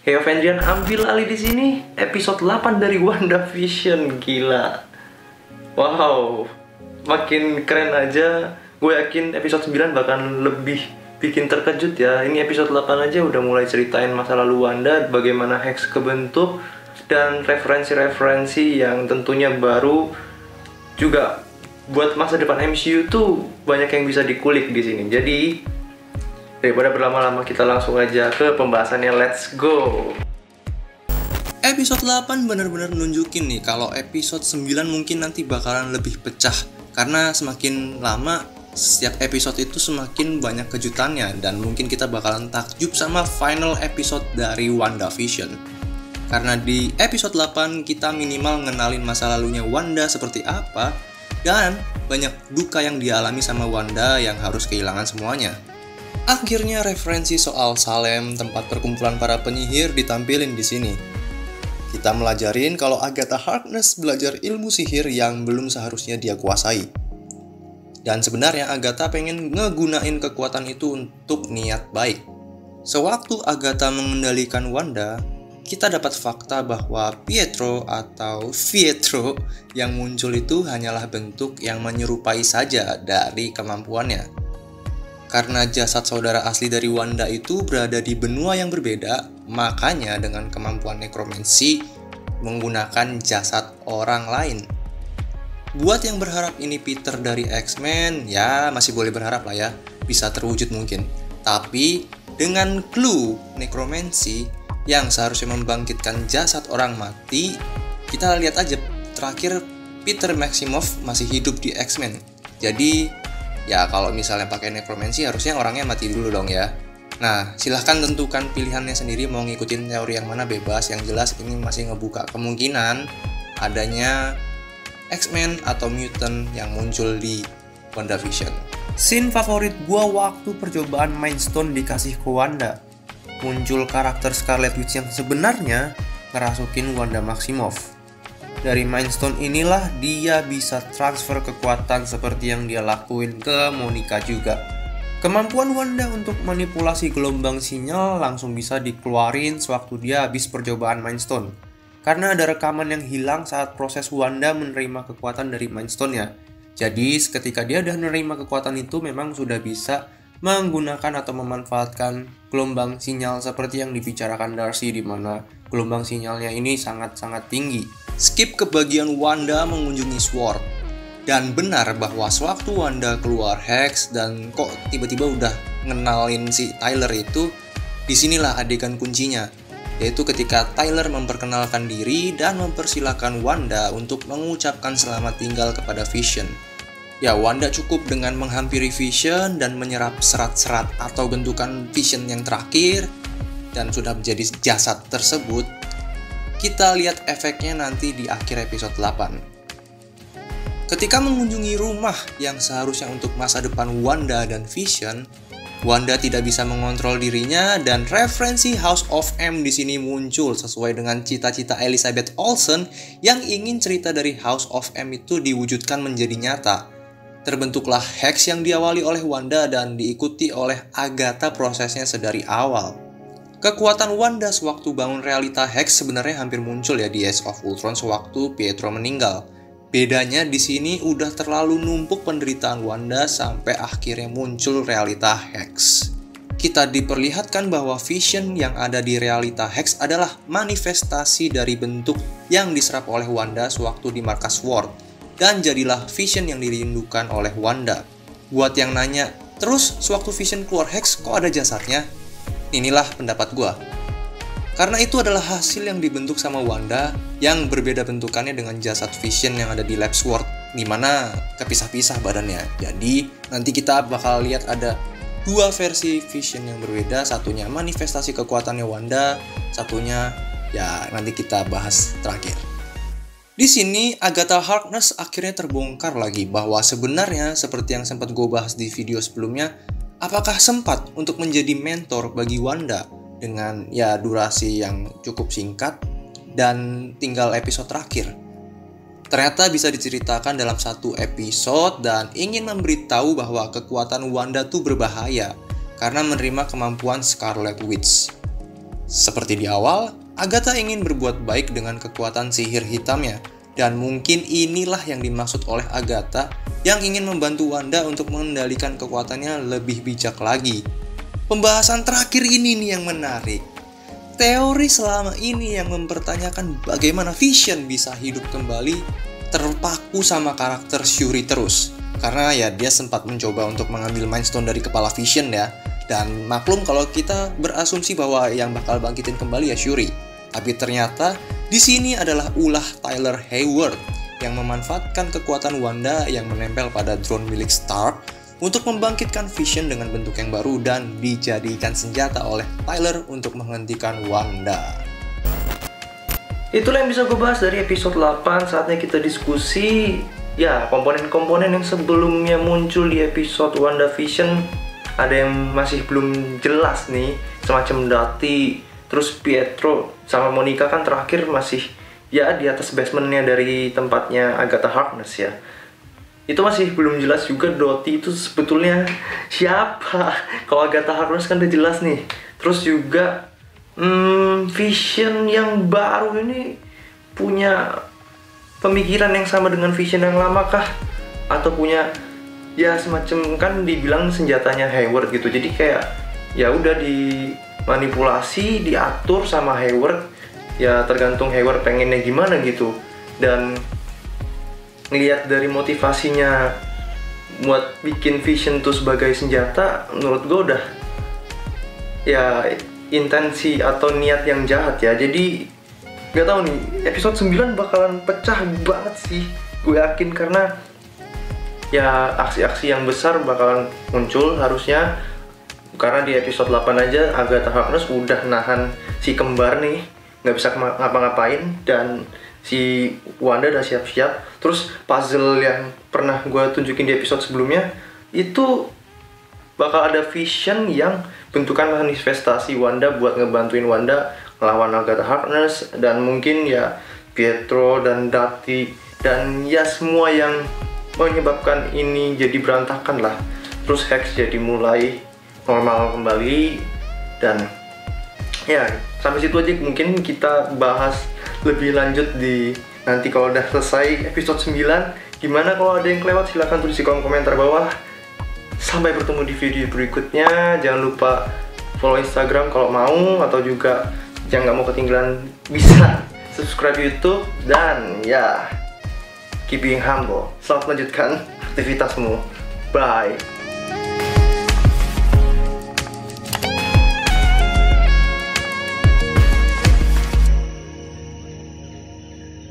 Heo Vendrian ambil alih di sini. Episode 8 dari WandaVision, gila. Wow, makin keren aja. Gue yakin episode 9 bahkan lebih bikin terkejut ya. Ini episode 8 aja udah mulai ceritain masa lalu Wanda, bagaimana Hex kebentuk, dan referensi-referensi yang tentunya baru juga buat masa depan MCU tuh banyak yang bisa dikulik di sini. Jadi daripada berlama-lama, kita langsung aja ke pembahasannya. Let's go. Episode 8 bener-bener nunjukin nih kalau episode 9 mungkin nanti bakalan lebih pecah. Karena semakin lama, setiap episode itu semakin banyak kejutannya. Dan mungkin kita bakalan takjub sama final episode dari WandaVision. Karena di episode 8 kita minimal ngenalin masa lalunya Wanda seperti apa. Dan banyak duka yang dialami sama Wanda yang harus kehilangan semuanya. Akhirnya referensi soal Salem, tempat perkumpulan para penyihir, ditampilin di sini. Kita melajarin kalau Agatha Harkness belajar ilmu sihir yang belum seharusnya dia kuasai. Dan sebenarnya Agatha pengen ngegunain kekuatan itu untuk niat baik. Sewaktu Agatha mengendalikan Wanda, kita dapat fakta bahwa Pietro atau Pietro yang muncul itu hanyalah bentuk yang menyerupai saja dari kemampuannya. Karena jasad saudara asli dari Wanda itu berada di benua yang berbeda, makanya dengan kemampuan nekromansi menggunakan jasad orang lain. Buat yang berharap ini Peter dari X-Men, ya masih boleh berharap lah ya, bisa terwujud mungkin. Tapi dengan clue nekromansi yang seharusnya membangkitkan jasad orang mati, kita lihat aja terakhir Peter Maximoff masih hidup di X-Men. Jadi ya kalau misalnya pakai nekromansi harusnya orangnya mati dulu dong ya. Nah, silahkan tentukan pilihannya sendiri mau ngikutin teori yang mana, bebas. Yang jelas ini masih ngebuka kemungkinan adanya X-Men atau mutant yang muncul di WandaVision. Scene favorit gua waktu percobaan Mind Stone dikasih ke Wanda. Muncul karakter Scarlet Witch yang sebenarnya ngerasukin Wanda Maximoff. Dari Mind Stone inilah dia bisa transfer kekuatan seperti yang dia lakuin ke Monica juga. Kemampuan Wanda untuk manipulasi gelombang sinyal langsung bisa dikeluarin sewaktu dia habis percobaan Mind Stone. Karena ada rekaman yang hilang saat proses Wanda menerima kekuatan dari Mind Stone-nya. Jadi ketika dia udah menerima kekuatan itu memang sudah bisa menggunakan atau memanfaatkan gelombang sinyal seperti yang dibicarakan Darcy, di mana gelombang sinyalnya ini sangat-sangat tinggi. Skip ke bagian Wanda mengunjungi Sword. Dan benar bahwa sewaktu Wanda keluar Hex dan kok tiba-tiba udah ngenalin si Tyler itu, disinilah adegan kuncinya. Yaitu ketika Tyler memperkenalkan diri dan mempersilahkan Wanda untuk mengucapkan selamat tinggal kepada Vision. Ya, Wanda cukup dengan menghampiri Vision dan menyerap serat-serat atau bentukan Vision yang terakhir dan sudah menjadi jasad tersebut. Kita lihat efeknya nanti di akhir episode 8. Ketika mengunjungi rumah yang seharusnya untuk masa depan Wanda dan Vision, Wanda tidak bisa mengontrol dirinya dan referensi House of M di sini muncul sesuai dengan cita-cita Elizabeth Olsen yang ingin cerita dari House of M itu diwujudkan menjadi nyata. Terbentuklah Hex yang diawali oleh Wanda dan diikuti oleh Agatha prosesnya sedari awal. Kekuatan Wanda sewaktu bangun realita Hex sebenarnya hampir muncul ya di Age of Ultron sewaktu Pietro meninggal. Bedanya di sini udah terlalu numpuk penderitaan Wanda sampai akhirnya muncul realita Hex. Kita diperlihatkan bahwa Vision yang ada di realita Hex adalah manifestasi dari bentuk yang diserap oleh Wanda sewaktu di markas Sword. Dan jadilah Vision yang dirindukan oleh Wanda. Buat yang nanya, terus sewaktu Vision keluar Hex kok ada jasadnya? Inilah pendapat gua. Karena itu adalah hasil yang dibentuk sama Wanda yang berbeda bentukannya dengan jasad Vision yang ada di Lab Sword, dimana kepisah-pisah badannya. Jadi nanti kita bakal lihat ada dua versi Vision yang berbeda, satunya manifestasi kekuatannya Wanda, satunya ya nanti kita bahas terakhir. Di sini Agatha Harkness akhirnya terbongkar lagi bahwa sebenarnya seperti yang sempat gue bahas di video sebelumnya, apakah sempat untuk menjadi mentor bagi Wanda dengan ya durasi yang cukup singkat dan tinggal episode terakhir. Ternyata bisa diceritakan dalam satu episode dan ingin memberitahu bahwa kekuatan Wanda tuh berbahaya karena menerima kemampuan Scarlet Witch. Seperti di awal, Agatha ingin berbuat baik dengan kekuatan sihir hitamnya, dan mungkin inilah yang dimaksud oleh Agatha yang ingin membantu Wanda untuk mengendalikan kekuatannya lebih bijak lagi. Pembahasan terakhir ini nih yang menarik. Teori selama ini yang mempertanyakan bagaimana Vision bisa hidup kembali terpaku sama karakter Shuri terus. Karena ya dia sempat mencoba untuk mengambil Mind Stone dari kepala Vision ya. Dan maklum kalau kita berasumsi bahwa yang bakal bangkitin kembali ya Shuri. Tapi ternyata di sini adalah ulah Tyler Hayward yang memanfaatkan kekuatan Wanda yang menempel pada drone milik Stark untuk membangkitkan Vision dengan bentuk yang baru dan dijadikan senjata oleh Tyler untuk menghentikan Wanda. Itulah yang bisa gue bahas dari episode 8. Saatnya kita diskusi ya komponen-komponen yang sebelumnya muncul di episode WandaVision. Ada yang masih belum jelas nih, semacam Dati, terus Pietro sama Monica kan terakhir masih ya di atas basementnya dari tempatnya Agatha Harkness ya. Itu masih belum jelas juga Dottie itu sebetulnya siapa. Kalau Agatha Harkness kan udah jelas nih. Terus juga Vision yang baru ini punya pemikiran yang sama dengan Vision yang lama kah? Atau punya ya semacam kan dibilang senjatanya Hayward gitu. Jadi kayak ya udah dimanipulasi, diatur sama Hayward. Ya tergantung Hayward pengennya gimana gitu. Dan ngelihat dari motivasinya buat bikin Vision tuh sebagai senjata, menurut gue udah ya intensi atau niat yang jahat ya. Jadi gak tahu nih, episode 9 bakalan pecah banget sih, gue yakin, karena ya aksi-aksi yang besar bakalan muncul harusnya. Karena di episode 8 aja Agatha Harkness udah nahan si kembar nih, gak bisa ngapa-ngapain, dan si Wanda udah siap-siap. Terus puzzle yang pernah gue tunjukin di episode sebelumnya itu bakal ada Vision yang bentukan manifestasi Wanda buat ngebantuin Wanda ngelawan Agatha Harkness, dan mungkin ya Pietro dan Dati dan ya semua yang menyebabkan ini jadi berantakan lah. Terus Hex jadi mulai normal kembali, dan ya sampai situ aja mungkin kita bahas lebih lanjut di nanti kalau udah selesai episode 9. Gimana kalau ada yang kelewat, silahkan tulis di kolom komentar bawah. Sampai bertemu di video berikutnya. Jangan lupa follow Instagram kalau mau, atau juga yang nggak mau ketinggalan bisa subscribe YouTube. Dan ya keep being humble. Selamat melanjutkan aktivitasmu. Bye.